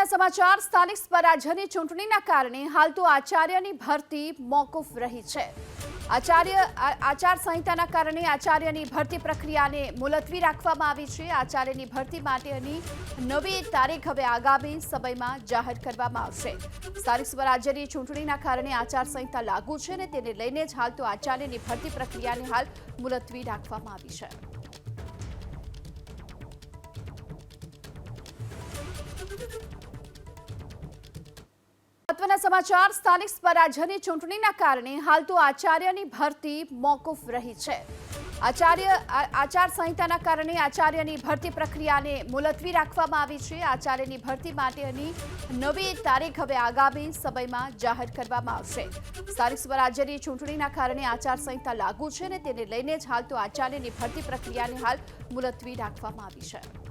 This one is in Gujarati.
મહત્વના સમાચાર સ્થાનિક સ્વરાજ્યની ચૂંટણીના કારણે હાલ તો આચાર્યની ભરતી મોકૂફ રહી છે। આચાર સંહિતાના કારણે આચાર્યની ભરતી પ્રક્રિયાને મુલતવી રાખવામાં આવી છે। આચાર્યની ભરતી માટેની નવી તારીખ હવે આગામી સમયમાં જાહેર કરવામાં આવશે। સ્થાનિક સ્વરાજ્યની ચૂંટણીના કારણે આચાર સંહિતા લાગુ છે અને તેને લઈને જ હાલ તો આચાર્યની ભરતી પ્રક્રિયાને હાલ મુલતવી રાખવામાં આવી છે। મહત્વના સમાચાર સ્થાનિક સ્વરાજ્યની ચૂંટણીના કારણે હાલ તો આચાર્યની ભરતી મોકૂફ રહી છે। આચાર સંહિતાના કારણે આચાર્યની ભરતી પ્રક્રિયાને મુલતવી રાખવામાં આવી છે। આચાર્યની ભરતી માટેની નવી તારીખ હવે આગામી સમયમાં જાહેર કરવામાં આવશે। સ્થાનિક સ્વરાજ્યની ચૂંટણીના કારણે આચાર સંહિતા લાગુ છે અને તેને લઈને જ હાલ તો આચાર્યની ભરતી પ્રક્રિયાને હાલ મુલતવી રાખવામાં આવી છે।